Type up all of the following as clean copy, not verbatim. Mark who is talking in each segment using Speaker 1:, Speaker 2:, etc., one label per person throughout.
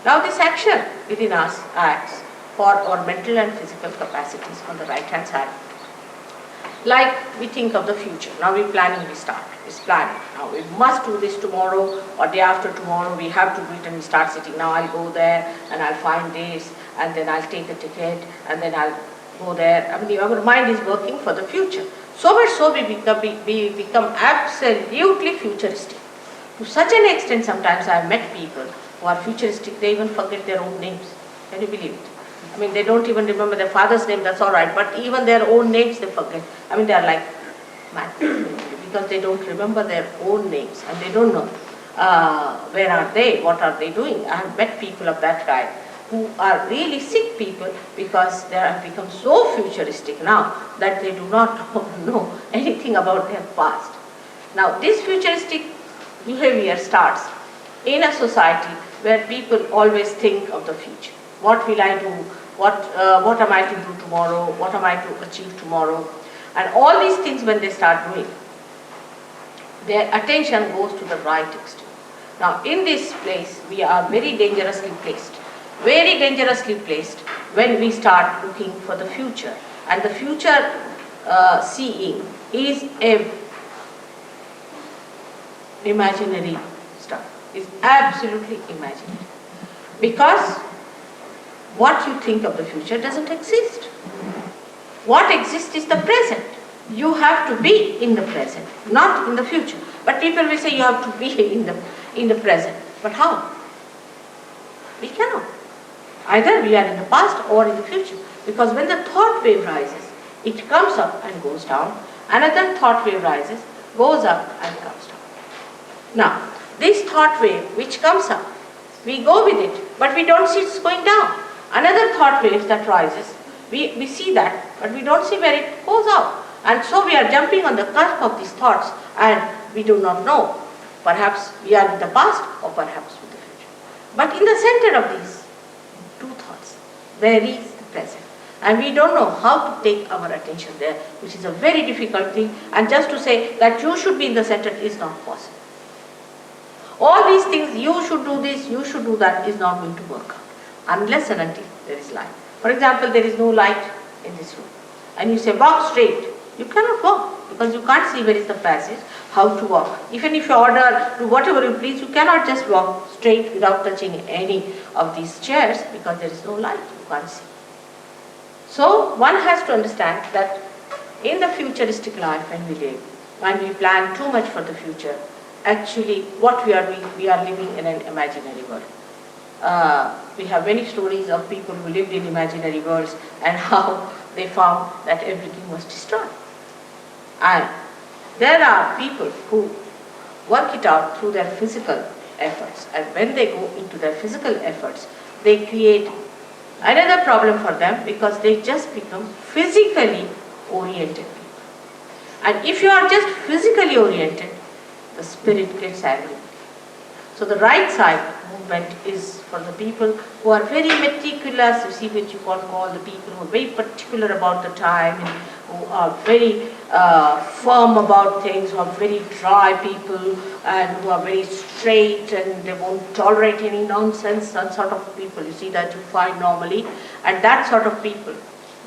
Speaker 1: Now this action within us acts for our mental and physical capacities on the right hand side. Like we think of the future. Now we planning, we start. It's planning. Now we must do this tomorrow or day after tomorrow. We have to do it and we start sitting. Now I'll go there and I'll find this and then I'll take a ticket and then I'll go there. I mean, our mind is working for the future. So much so we become absolutely futuristic. To such an extent, sometimes I've met people who are futuristic, they even forget their own names. Can you believe it? I mean, they don't even remember their father's name, that's all right, but even their own names they forget. I mean, they are like mad because they don't remember their own names and they don't know where are they, what are they doing. I have met people of that kind who are really sick people because they have become so futuristic now that they do not know anything about their past. Now, this futuristic behavior starts in a society where people always think of the future. What will I do? What am I to do tomorrow? What am I to achieve tomorrow? And all these things when they start doing, their attention goes to the right extreme. Now in this place we are very dangerously placed when we start looking for the future. And the future seeing is a imaginary stuff, is absolutely imaginary. Because what you think of the future doesn't exist. What exists is the present. You have to be in the present, not in the future. But people will say you have to be in the present. But how? We cannot. Either we are in the past or in the future. Because when the thought wave rises, it comes up and goes down. Another thought wave rises, goes up and comes down. Now, this thought wave which comes up, we go with it, but we don't see it's going down. Another thought wave that rises, we see that, but we don't see where it goes out. And so we are jumping on the cusp of these thoughts and we do not know. Perhaps we are in the past or perhaps in the future. But in the center of these two thoughts, there is the present. And we don't know how to take our attention there, which is a very difficult thing. And just to say that you should be in the center is not possible. All these things, you should do this, you should do that, is not going to work out unless and until there is light. For example, there is no light in this room and you say walk straight. You cannot walk because you can't see where is the passage, how to walk. Even if you order do whatever you please, you cannot just walk straight without touching any of these chairs because there is no light, you can't see. So one has to understand that in the futuristic life when we live, when we plan too much for the future, actually what we are doing, we are living in an imaginary world. We have many stories of people who lived in imaginary worlds and how they found that everything was destroyed. And there are people who work it out through their physical efforts, and when they go into their physical efforts, they create another problem for them because they just become physically oriented people. And if you are just physically oriented, the spirit gets angry. So the right side movement is for the people who are very meticulous, you see what you can call the people who are very particular about the time, and who are very firm about things, who are very dry people, and who are very straight and they won't tolerate any nonsense, that sort of people you see that you find normally, and that sort of people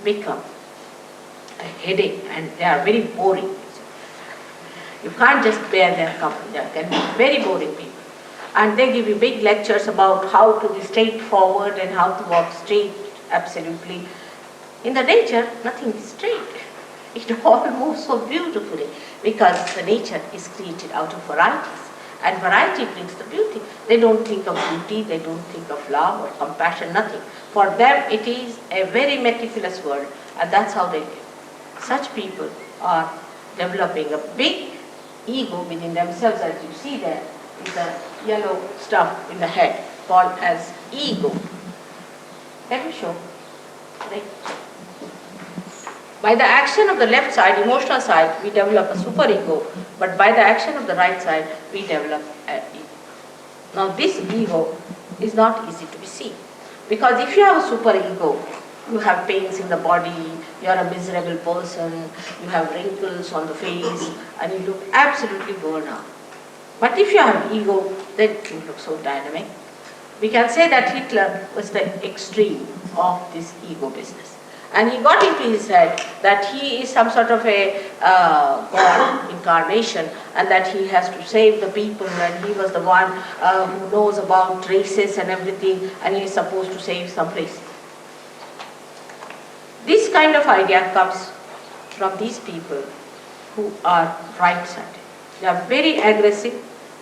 Speaker 1: become a headache and they are very boring. You can't just bear their company, they can be very boring people. And they give you big lectures about how to be straightforward and how to walk straight, absolutely. In the nature, nothing is straight. It all moves so beautifully because the nature is created out of varieties. And variety brings the beauty. They don't think of beauty, they don't think of love or compassion, nothing. For them, it is a very meticulous world, and that's how they live. Such people are developing a big ego within themselves, as you see there. Is the yellow stuff in the head called as ego. Let me show. Right. By the action of the left side, emotional side, we develop a superego, but by the action of the right side, we develop an ego. Now this ego is not easy to be seen because if you have a superego, you have pains in the body, you are a miserable person, you have wrinkles on the face, and you look absolutely worn out. But if you have ego, then you look so dynamic. We can say that Hitler was the extreme of this ego business. And he got into his head that he is some sort of a God incarnation, and that he has to save the people, and he was the one who knows about races and everything, and he is supposed to save some races. This kind of idea comes from these people who are right-sided. They are very aggressive.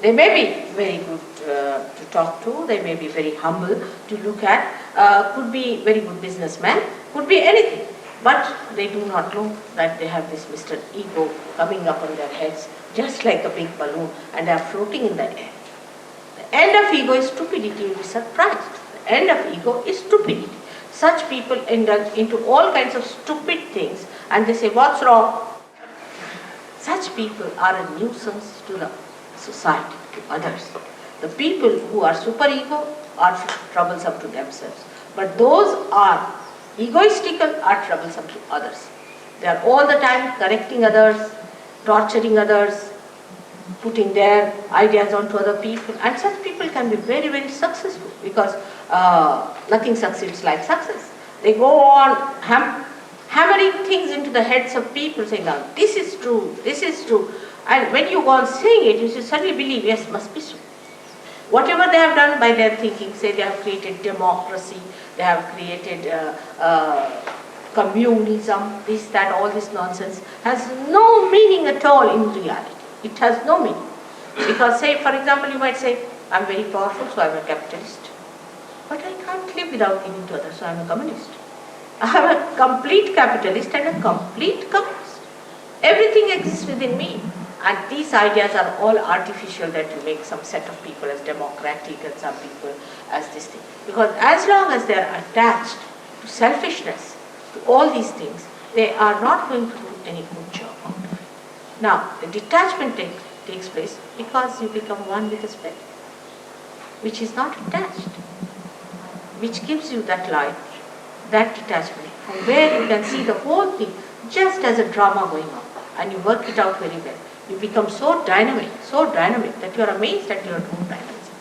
Speaker 1: They may be very good to talk to. They may be very humble to look at. Could be very good businessmen. Could be anything. But they do not know that they have this Mr. Ego coming up on their heads just like a big balloon, and they are floating in the air. The end of ego is stupidity. You will be surprised. The end of ego is stupidity. Such people indulge into all kinds of stupid things, and they say, what's wrong? Such people are a nuisance to the society, to others. The people who are superego are troublesome to themselves, but those are egoistical are troublesome to others. They are all the time correcting others, torturing others, putting their ideas onto other people, and such people can be very, very successful, because nothing succeeds like success. They go on hammering things into the heads of people, saying, now this is true, and when you go on saying it, you should suddenly believe, yes, must be so. Whatever they have done by their thinking, say they have created democracy, they have created communism, this, that, all this nonsense, has no meaning at all in reality. It has no meaning. Because, say, for example, you might say, I'm very powerful, so I'm a capitalist. But I can't live without giving to others, so I'm a communist. I'm a complete capitalist and a complete communist. Everything exists within me. And these ideas are all artificial, that you make some set of people as democratic and some people as this thing. Because as long as they are attached to selfishness, to all these things, they are not going to do any good job out of it. Now, the detachment takes place because you become one with the spirit, which is not attached, which gives you that light, that detachment, from where you can see the whole thing just as a drama going on, and you work it out very well. You become so dynamic that you are amazed at your own dynamism.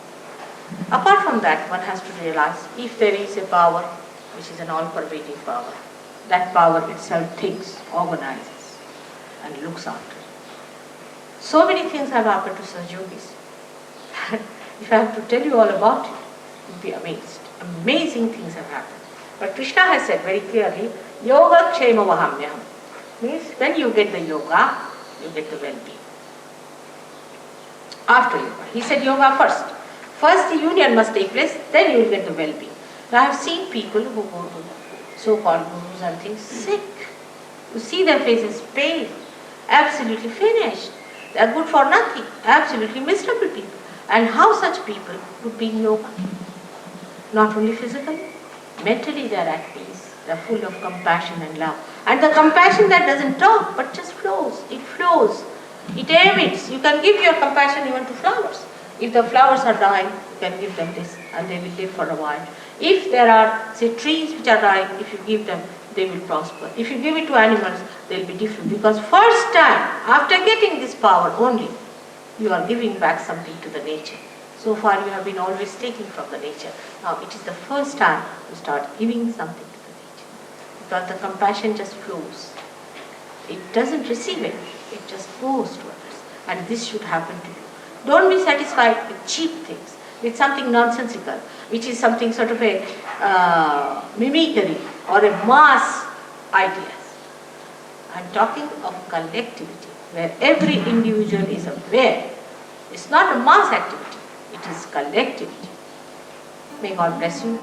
Speaker 1: Apart from that, one has to realize, if there is a power which is an all-pervading power, that power itself thinks, organizes, and looks after. So many things have happened to such yogis. If I have to tell you all about it, you'll be amazed. Amazing things have happened. But Krishna has said very clearly, yoga kshema vahamyam. Means when you get the yoga, you get the well-being. After yoga. He said yoga first. First the union must take place, then you will get the well-being. Now I have seen people who go to so-called gurus and things sick. You see their faces pale, absolutely finished. They are good for nothing, absolutely miserable people. And how such people would be in yoga? Not only physically, mentally they are at peace. They are full of compassion and love. And the compassion that doesn't talk but just flows. It flows. It emits. You can give your compassion even to flowers. If the flowers are dying, you can give them this and they will live for a while. If there are, say, trees which are dying, if you give them, they will prosper. If you give it to animals, they will be different. Because first time, after getting this power only, you are giving back something to the nature. So far you have been always taking from the nature. Now it is the first time you start giving something to the nature. Because the compassion just flows. It doesn't receive it. It just goes to others. And this should happen to you. Don't be satisfied with cheap things, with something nonsensical, which is something sort of a mimicry or a mass ideas. I'm talking of collectivity, where every individual is aware. It's not a mass activity, it is collectivity. May God bless you.